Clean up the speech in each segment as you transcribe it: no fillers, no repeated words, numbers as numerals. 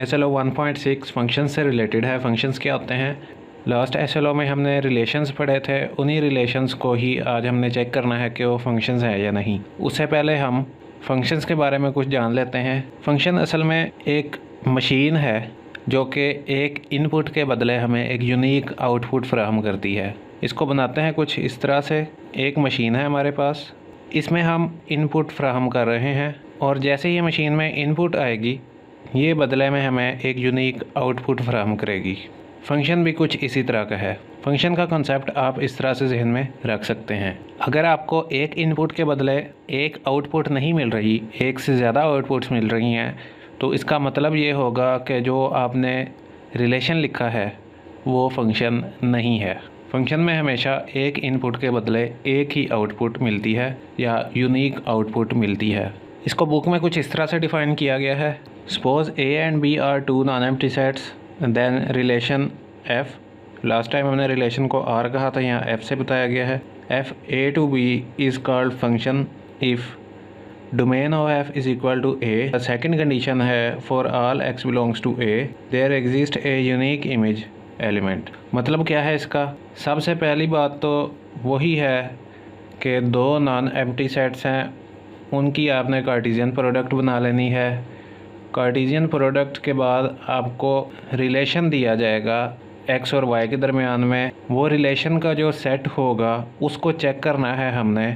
SLO 1.6 function से related है। Functions क्या होते हैं? लास्ट SLO में हमने रिलेशंस पढ़े थे, उन्हीं रिलेशंस को ही आज हमने चेक करना है कि वो फंक्शंस हैं या नहीं। उससे पहले हम फंक्शंस के बारे में कुछ जान लेते हैं। फंक्शन असल में एक मशीन है जो कि एक इनपुट के बदले हमें एक यूनिक आउटपुट फराहम करती है। इसको बनाते हैं कुछ इस तरह से। एक मशीन है हमारे पास, इसमें हम इनपुट फराहम कर रहे हैं और जैसे ही मशीन में इनपुट आएगी ये बदले में हमें एक यूनिक आउटपुट फराहम करेगी। फंक्शन भी कुछ इसी तरह का है। फंक्शन का कॉन्सेप्ट आप इस तरह से जहन में रख सकते हैं। अगर आपको एक इनपुट के बदले एक आउटपुट नहीं मिल रही, एक से ज़्यादा आउटपुट्स मिल रही हैं, तो इसका मतलब ये होगा कि जो आपने रिलेशन लिखा है वो फंक्शन नहीं है। फंक्शन में हमेशा एक इनपुट के बदले एक ही आउटपुट मिलती है या यूनिक आउटपुट मिलती है। इसको बुक में कुछ इस तरह से डिफ़ाइन किया गया है। Suppose A and B are two non empty sets, then relation F। Last time हमने रिलेशन को R कहा था, यहाँ F से बताया गया है। F A to B is called function if domain of F is equal to A। Second condition है for all X belongs to A there exist a unique image element. मतलब क्या है इसका? सबसे पहली बात तो वही है कि दो नॉन एम्प्टी सेट्स हैं, उनकी आपने कार्टेशियन प्रोडक्ट बना लेनी है। कार्टेशियन प्रोडक्ट के बाद आपको रिलेशन दिया जाएगा X और Y के दरमियान में। वो रिलेशन का जो सेट होगा उसको चेक करना है हमने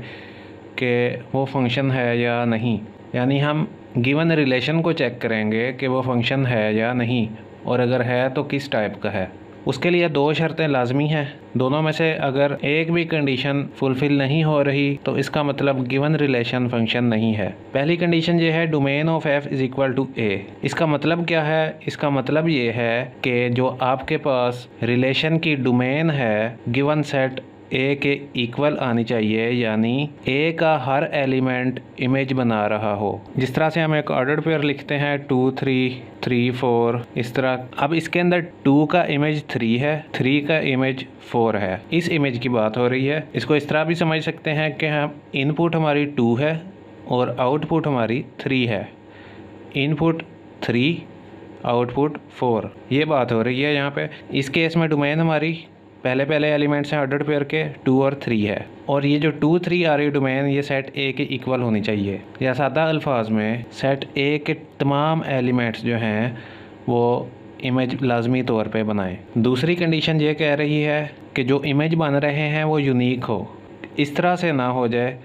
कि वो फंक्शन है या नहीं। यानी हम गिवन रिलेशन को चेक करेंगे कि वो फंक्शन है या नहीं, और अगर है तो किस टाइप का है। उसके लिए दो शर्तें लाजमी हैं। दोनों में से अगर एक भी कंडीशन फुलफ़िल नहीं हो रही तो इसका मतलब गिवन रिलेशन फंक्शन नहीं है। पहली कंडीशन ये है domain of F is equal to A। इसका मतलब क्या है? इसका मतलब ये है कि जो आपके पास रिलेशन की डोमेन है गिवन सेट A के इक्वल आनी चाहिए, यानी A का हर एलिमेंट इमेज बना रहा हो। जिस तरह से हम एक ऑर्डर्ड पेयर लिखते हैं 2 3 3 4 इस तरह। अब इसके अंदर 2 का इमेज 3 है, 3 का इमेज 4 है। इस इमेज की बात हो रही है। इसको इस तरह भी समझ सकते हैं कि हम इनपुट हमारी 2 है और आउटपुट हमारी 3 है। इनपुट 3, आउटपुट 4, ये बात हो रही है यहाँ पे। इस केस में डोमेन हमारी पहले एलिमेंट्स हैं ऑर्डर्ड पेयर के 2 और 3 है, और ये जो 2 3 आ रही डोमेन ये सेट A के इक्वल होनी चाहिए। या सादा अल्फाज में सेट A के तमाम एलिमेंट्स जो हैं वो इमेज लाजमी तौर पे बनाएं। दूसरी कंडीशन ये कह रही है कि जो इमेज बन रहे हैं वो यूनिक हो। इस तरह से ना हो जाए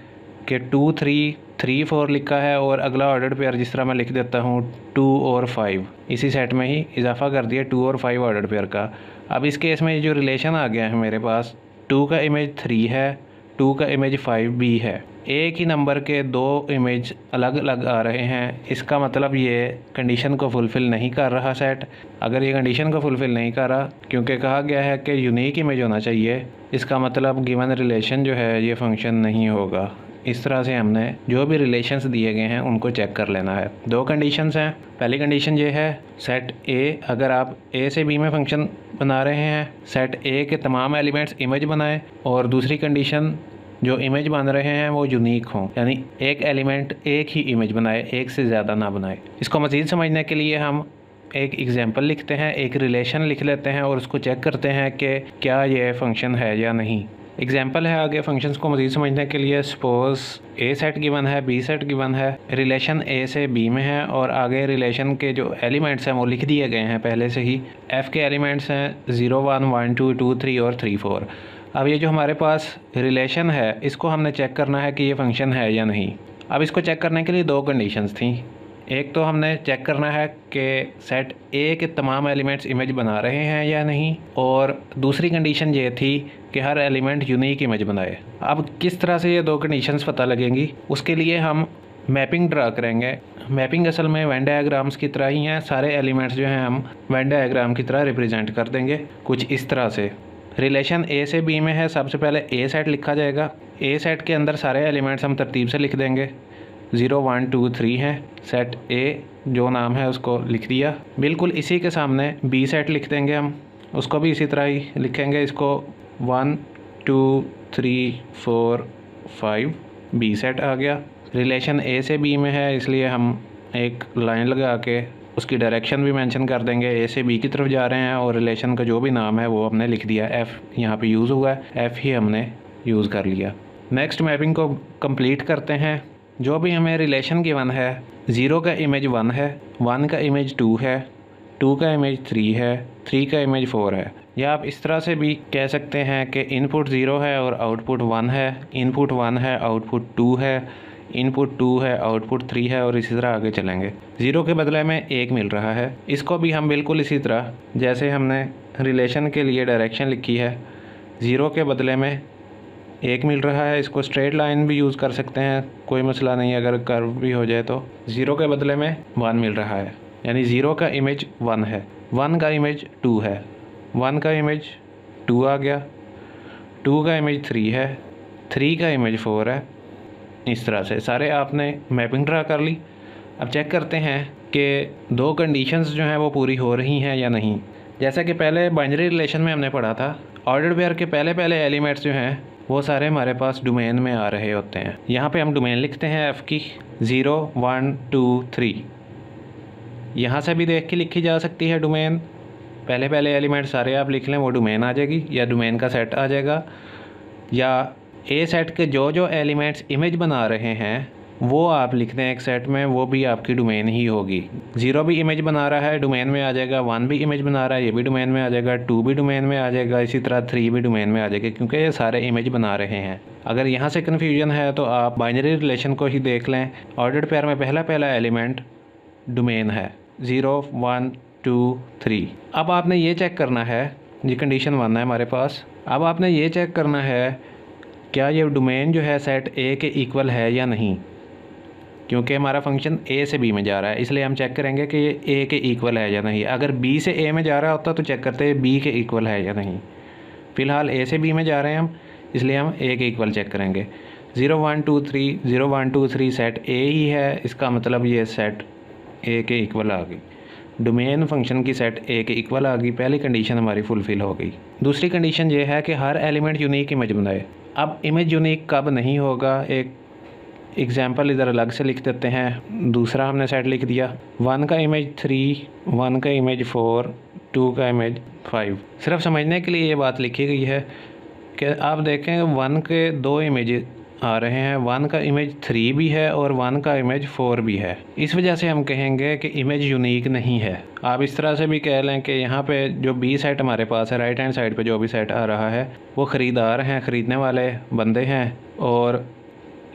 कि 2 3 3 4 लिखा है और अगला ऑर्डर्ड पेयर जिस तरह मैं लिख देता हूँ 2 और 5, इसी सेट में ही इजाफा कर दिया 2 और 5 ऑर्डर्ड पेयर का। अब इस केस में ये जो रिलेशन आ गया है मेरे पास, 2 का इमेज 3 है, 2 का इमेज 5B है। एक ही नंबर के दो इमेज अलग अलग आ रहे हैं। इसका मतलब ये कंडीशन को फुलफ़िल नहीं कर रहा सेट। अगर ये कंडीशन को फुलफ़िल नहीं कर रहा, क्योंकि कहा गया है कि यूनिक इमेज होना चाहिए, इसका मतलब गिवन रिलेशन जो है ये फंक्शन नहीं होगा। इस तरह से हमने जो भी रिलेशंस दिए गए हैं उनको चेक कर लेना है। दो कंडीशंस हैं। पहली कंडीशन ये है सेट A, अगर आप A से B में फंक्शन बना रहे हैं सेट A के तमाम एलिमेंट्स इमेज बनाएं, और दूसरी कंडीशन जो इमेज बन रहे हैं वो यूनिक हों, यानी एक एलिमेंट एक ही इमेज बनाए, एक से ज़्यादा ना बनाए। इसको मज़ीद समझने के लिए हम एक एग्जांपल लिखते हैं, एक रिलेशन लिख लेते हैं और उसको चेक करते हैं कि क्या ये फंक्शन है या नहीं। एग्जाम्पल है आगे फंक्शंस को मज़ीद समझने के लिए। सपोज़ A सेट गिवन है, B सेट गिवन है, रिलेशन A से B में है, और आगे रिलेशन के जो एलिमेंट्स हैं वो लिख दिए गए हैं पहले से ही। F के एलिमेंट्स हैं 0 1 1 2 2 3 और 3 4। अब ये जो हमारे पास रिलेशन है इसको हमने चेक करना है कि ये फंक्शन है या नहीं। अब इसको चेक करने के लिए दो कंडीशंस थी। एक तो हमने चेक करना है कि सेट A के तमाम एलिमेंट्स इमेज बना रहे हैं या नहीं, और दूसरी कंडीशन ये थी कि हर एलिमेंट यूनिक इमेज बनाए। अब किस तरह से ये दो कंडीशंस पता लगेंगी, उसके लिए हम मैपिंग ड्रा करेंगे। मैपिंग असल में वेन डायग्राम्स की तरह ही हैं। सारे एलिमेंट्स जो हैं हम वेन डायग्राम की तरह रिप्रेजेंट कर देंगे कुछ इस तरह से। रिलेशन A से B में है, सबसे पहले A सेट लिखा जाएगा। A सेट के अंदर सारे एलिमेंट्स हम तरतीब से लिख देंगे। 0 1 2 3 है। सेट A जो नाम है उसको लिख दिया। बिल्कुल इसी के सामने B सेट लिख देंगे हम, उसको भी इसी तरह ही लिखेंगे। इसको 1 2 3 4 5 B सेट आ गया। रिलेशन A से B में है इसलिए हम एक लाइन लगा के उसकी डायरेक्शन भी मेंशन कर देंगे, ए से बी की तरफ जा रहे हैं और रिलेशन का जो भी नाम है वो हमने लिख दिया। एफ़ यहाँ पे यूज़ हुआ है, एफ़ ही हमने यूज़ कर लिया। नेक्स्ट मैपिंग को कंप्लीट करते हैं। जो भी हमें रिलेशन गिवन है, 0 का इमेज 1 है, 1 का इमेज 2 है, 2 का इमेज 3 है, 3 का इमेज 4 है। या आप इस तरह से भी कह सकते हैं कि इनपुट 0 है और आउटपुट 1 है, इनपुट 1 है आउटपुट 2 है, इनपुट 2 है आउटपुट 3 है और इसी तरह आगे चलेंगे। 0 के बदले में 1 मिल रहा है। इसको भी हम बिल्कुल इसी तरह जैसे हमने रिलेशन के लिए डायरेक्शन लिखी है, 0 के बदले में 1 मिल रहा है। इसको स्ट्रेट लाइन भी यूज़ कर सकते हैं, कोई मसला नहीं, अगर कर्व भी हो जाए तो। 0 के बदले में 1 मिल रहा है, यानी 0 का इमेज 1 है, 1 का इमेज 2 है, 1 का इमेज 2 आ गया, 2 का इमेज 3 है, 3 का इमेज 4 है। इस तरह से सारे आपने मैपिंग ड्रा कर ली। अब चेक करते हैं कि 2 कंडीशंस जो हैं वो पूरी हो रही हैं या नहीं। जैसा कि पहले बाइनरी रिलेशन में हमने पढ़ा था, ऑर्डर्ड पेयर के पहले एलिमेंट्स जो हैं वो सारे हमारे पास डोमेन में आ रहे होते हैं। यहाँ पे हम डोमेन लिखते हैं एफ़ की 0 1 2 3। यहाँ से भी देख के लिखी जा सकती है डोमेन। पहले एलिमेंट सारे आप लिख लें, वो डोमेन आ जाएगी या डोमेन का सेट आ जाएगा। या ए सेट के जो एलिमेंट्स इमेज बना रहे हैं वो आप लिख दें एक सेट में, वो भी आपकी डोमेन ही होगी। 0 भी इमेज बना रहा है, डोमेन में आ जाएगा। 1 भी इमेज बना रहा है, ये भी डोमेन में आ जाएगा। 2 भी डोमेन में आ जाएगा। इसी तरह 3 भी डोमेन में आ जाएगा, क्योंकि ये सारे इमेज बना रहे हैं। अगर यहाँ से कन्फ्यूजन है तो आप बाइनरी रिलेशन को ही देख लें। ऑर्डर्ड पेयर में पहला एलिमेंट डोमेन है, 0 1 2 3। अब आपने ये चेक करना है, ये कंडीशन 1 है हमारे पास। अब आपने ये चेक करना है क्या ये डोमेन जो है सेट ए के इक्वल है या नहीं, क्योंकि हमारा फंक्शन ए से बी में जा रहा है, इसलिए हम चेक करेंगे कि ये ए के इक्वल है या नहीं। अगर बी से ए में जा रहा होता तो चेक करते हैं बी के इक्वल है या नहीं। फ़िलहाल ए से बी में जा रहे हैं हम, इसलिए हम ए के इक्वल चेक करेंगे। 0 1 2 3 0 1 2 3 सेट ए ही है, इसका मतलब ये सेट ए के इक्वल आ गई। डोमेन फंक्शन की सेट ए के इक्वल आ गई। पहली कंडीशन हमारी फुलफ़िल हो गई। दूसरी कंडीशन ये है कि हर एलिमेंट यूनिक इमेज बनाए। अब इमेज यूनिक कब नहीं होगा, एक एग्जाम्पल इधर अलग से लिख देते हैं। दूसरा हमने सेट लिख दिया, 1 का इमेज 3, 1 का इमेज 4, 2 का इमेज 5। सिर्फ समझने के लिए ये बात लिखी गई है कि आप देखें 1 के 2 इमेज आ रहे हैं, 1 का इमेज 3 भी है और 1 का इमेज 4 भी है। इस वजह से हम कहेंगे कि इमेज यूनिक नहीं है। आप इस तरह से भी कह लें कि यहाँ पे जो बी सेट हमारे पास है, राइट हैंड साइड पे जो भी सेट आ रहा है वो ख़रीदार हैं, ख़रीदने वाले बंदे हैं, और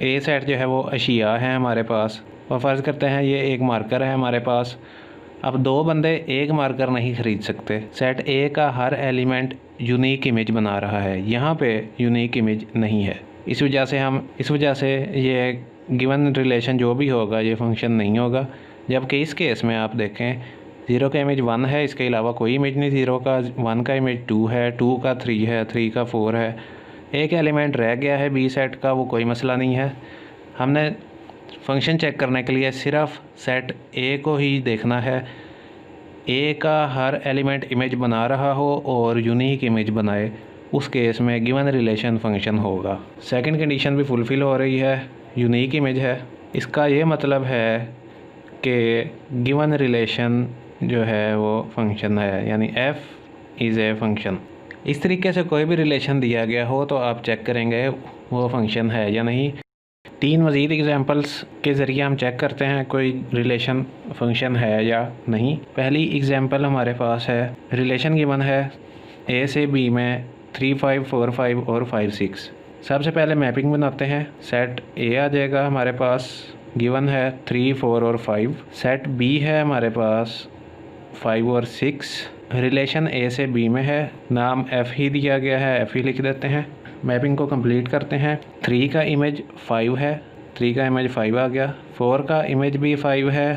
ए सेट जो है वो अशिया है हमारे पास। और फ़र्ज़ करते हैं ये एक मार्कर है हमारे पास। अब 2 बंदे एक मार्कर नहीं ख़रीद सकते। सेट ए का हर एलिमेंट यूनिक इमेज बना रहा है, यहाँ पे यूनिक इमेज नहीं है। इस वजह से ये गिवन रिलेशन जो भी होगा ये फंक्शन नहीं होगा। जबकि इस केस में आप देखें 0 का इमेज 1 है, इसके अलावा कोई इमेज नहीं 0 का। 1 का इमेज 2 है, 2 का 3 है, 3 का 4 है। एक एलिमेंट रह गया है बी सेट का, वो कोई मसला नहीं है। हमने फंक्शन चेक करने के लिए सिर्फ सेट ए को ही देखना है। ए का हर एलिमेंट इमेज बना रहा हो और यूनिक इमेज बनाए, उस केस में गिवन रिलेशन फंक्शन होगा। सेकंड कंडीशन भी फुलफ़िल हो रही है, यूनिक इमेज है। इसका ये मतलब है कि गिवन रिलेशन जो है वो फंक्शन है, यानी एफ़ इज़ ए फंक्शन। इस तरीके से कोई भी रिलेशन दिया गया हो तो आप चेक करेंगे वो फंक्शन है या नहीं। 3 मज़ीद एग्जांपल्स के ज़रिए हम चेक करते हैं कोई रिलेशन फंक्शन है या नहीं। पहली एग्जांपल हमारे पास है, रिलेशन गिवन है ए से बी में 3 5 4 5 और 5 6। सबसे पहले मैपिंग बनाते हैं। सेट ए आ जाएगा हमारे पास, गिवन है 3 4 और 5। सेट बी है हमारे पास 5 और 6। रिलेशन ए से बी में है, नाम एफ़ ही दिया गया है, एफ़ ही लिख देते हैं। मैपिंग को कंप्लीट करते हैं। 3 का इमेज 5 है, 3 का इमेज 5 आ गया। 4 का इमेज भी 5 है,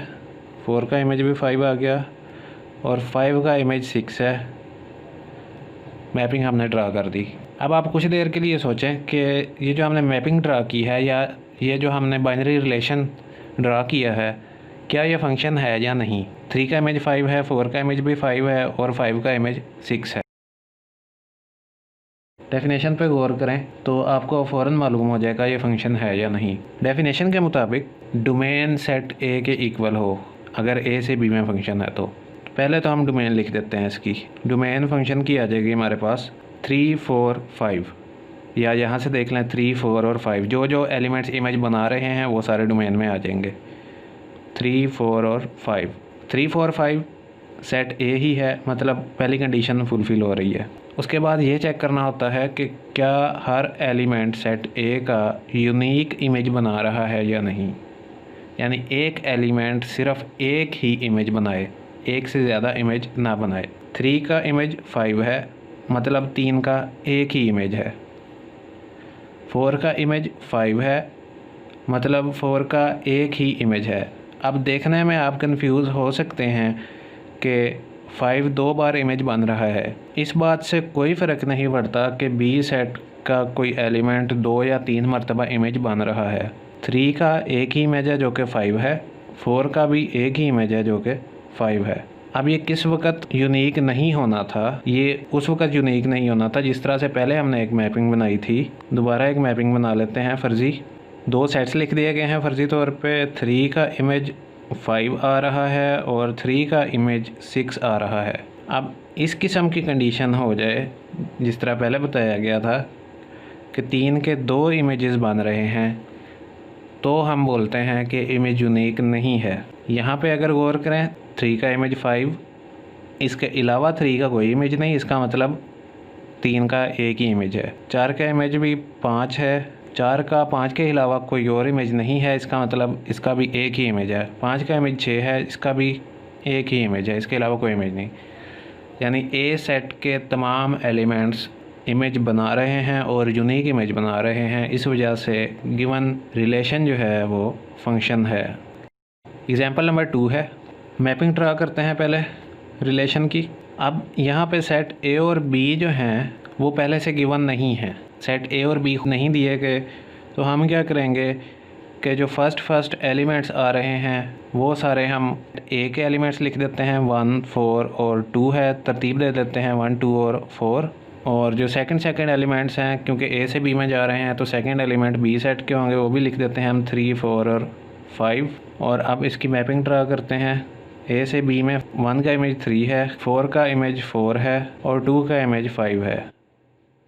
4 का इमेज भी 5 आ गया। और 5 का इमेज 6 है। मैपिंग हमने ड्रा कर दी। अब आप कुछ देर के लिए सोचें कि ये जो हमने मैपिंग ड्रा की है या ये जो हमने बाइनरी रिलेशन ड्रा किया है, क्या ये फंक्शन है या नहीं। 3 का इमेज 5 है, 4 का इमेज भी 5 है और 5 का इमेज 6 है। डेफिनेशन पे गौर करें तो आपको फ़ौरन मालूम हो जाएगा ये फंक्शन है या नहीं। डेफिनेशन के मुताबिक डोमेन सेट ए के इक्वल हो। अगर ए से बी में फंक्शन है तो पहले तो हम डोमेन लिख देते हैं इसकी। डोमेन फंक्शन की आ जाएगी हमारे पास 3, 4, 5, या यहाँ से देख लें 3, 4 और 5 जो जो एलिमेंट्स इमेज बना रहे हैं वो सारे डोमेन में आ जाएंगे। 3, 4 और 5, 3, 4, 5 सेट ए ही है, मतलब पहली कंडीशन फुलफ़िल हो रही है। उसके बाद ये चेक करना होता है कि क्या हर एलिमेंट सेट ए का यूनिक इमेज बना रहा है या नहीं, यानी एक एलिमेंट सिर्फ एक ही इमेज बनाए, एक से ज़्यादा इमेज ना बनाए। 3 का इमेज 5 है, मतलब 3 का एक ही इमेज है। 4 का इमेज 5 है, मतलब 4 का एक ही इमेज है। अब देखने में आप कंफ्यूज हो सकते हैं कि 5 2 बार इमेज बन रहा है। इस बात से कोई फ़र्क नहीं पड़ता कि बी सेट का कोई एलिमेंट 2 या 3 मरतबा इमेज बन रहा है। 3 का एक ही इमेज है जो कि 5 है, 4 का भी एक ही इमेज है जो कि 5 है। अब ये किस वक्त यूनिक नहीं होना था, ये उस वक्त यूनिक नहीं होना था जिस तरह से पहले हमने एक मैपिंग बनाई थी। दोबारा एक मैपिंग बना लेते हैं फ़र्ज़ी। 2 सेट्स लिख दिए गए हैं फ़र्ज़ी तौर पे। 3 का इमेज 5 आ रहा है और 3 का इमेज 6 आ रहा है। अब इस किस्म की कंडीशन हो जाए जिस तरह पहले बताया गया था कि 3 के 2 इमेजेस बन रहे हैं, तो हम बोलते हैं कि इमेज यूनिक नहीं है। यहाँ पे अगर गौर करें 3 का इमेज 5, इसके अलावा 3 का कोई इमेज नहीं, इसका मतलब 3 का एक ही इमेज है। 4 का इमेज भी 5 है, 4 का 5 के अलावा कोई और इमेज नहीं है, इसका मतलब इसका भी एक ही इमेज है। 5 का इमेज 6 है, इसका भी एक ही इमेज है, इसके अलावा कोई इमेज नहीं। यानी ए सेट के तमाम एलिमेंट्स इमेज बना रहे हैं और यूनिक इमेज बना रहे हैं। इस वजह से गिवन रिलेशन जो है वो फंक्शन है। एग्जांपल नंबर 2 है। मैपिंग ड्रा करते हैं पहले रिलेशन की। अब यहाँ पे सेट ए और बी जो हैं वो पहले से गिवन नहीं है, सेट ए और बी नहीं दिए गए, तो हम क्या करेंगे कि जो फर्स्ट एलिमेंट्स आ रहे हैं वो सारे हम ए के एलिमेंट्स लिख देते हैं। 1, 4 और 2 है, तरतीब दे देते हैं 1, 2 और 4। और जो सेकंड एलिमेंट्स हैं, क्योंकि ए से बी में जा रहे हैं तो सेकंड एलिमेंट बी सेट के होंगे, वो भी लिख देते हैं हम 3, 4 और 5। और अब इसकी मैपिंग ड्रा करते हैं। ए से बी में 1 का इमेज 3 है, 4 का इमेज 4 है और 2 का इमेज 5 है।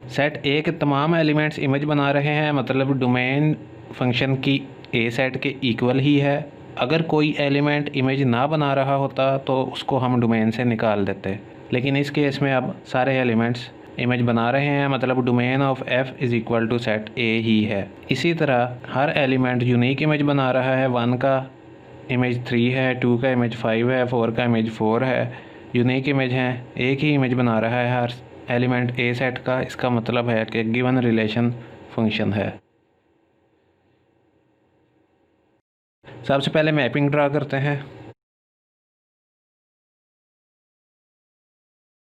सेट ए के तमाम एलिमेंट्स इमेज बना रहे हैं, मतलब डोमेन फंक्शन की ए सेट के इक्वल ही है। अगर कोई एलिमेंट इमेज ना बना रहा होता तो उसको हम डोमेन से निकाल देते, लेकिन इस केस में अब सारे एलिमेंट्स इमेज बना रहे हैं, मतलब domain of F is equal to set A ही है। इसी तरह हर एलिमेंट यूनिक इमेज बना रहा है। 1 का इमेज 3 है, 2 का इमेज 5 है, 4 का इमेज 4 है, यूनिक इमेज हैं, एक ही इमेज बना रहा है हर एलिमेंट ए सेट का। इसका मतलब है कि गिवन रिलेशन फंक्शन है। सबसे पहले मैपिंग ड्रा करते हैं।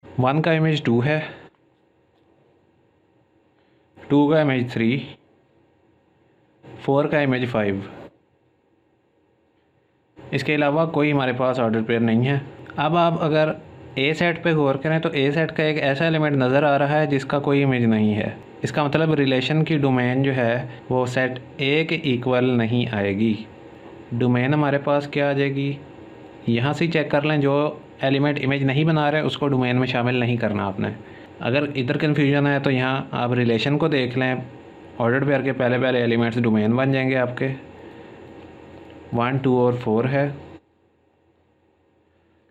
1 का इमेज 2 है, 2 का इमेज 3, 4 का इमेज 5। इसके अलावा कोई हमारे पास ऑर्डर पेयर नहीं है। अब आप अगर ए सेट पे गौर करें तो ए सेट का एक ऐसा एलिमेंट नज़र आ रहा है जिसका कोई इमेज नहीं है। इसका मतलब रिलेशन की डोमेन जो है वो सेट ए के इक्वल नहीं आएगी। डोमेन हमारे पास क्या आ जाएगी, यहाँ से चेक कर लें, जो एलिमेंट इमेज नहीं बना रहे उसको डोमेन में शामिल नहीं करना आपने। अगर इधर कन्फ्यूजन है तो यहाँ आप रिलेशन को देख लें, ऑर्डर पेयर के पहले एलिमेंट्स डोमेन बन जाएंगे आपके। 1, 2 और 4 है।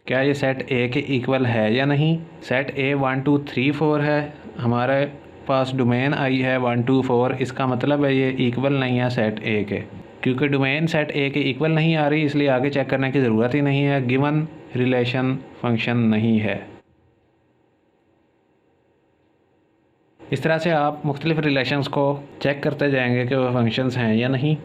क्या ये सेट ए के इक्वल है या नहीं? सेट ए 1, 2, 3, 4 है, हमारे पास डोमेन आई है 1, 2, 4। इसका मतलब है ये इक्वल नहीं है सेट ए के। क्योंकि डोमेन सेट ए के इक्वल नहीं आ रही, इसलिए आगे चेक करने की ज़रूरत ही नहीं है, गिवन रिलेशन फंक्शन नहीं है। इस तरह से आप मुख्तलिफ रिलेशंस को चेक करते जाएंगे कि वो फंक्शंस हैं या नहीं।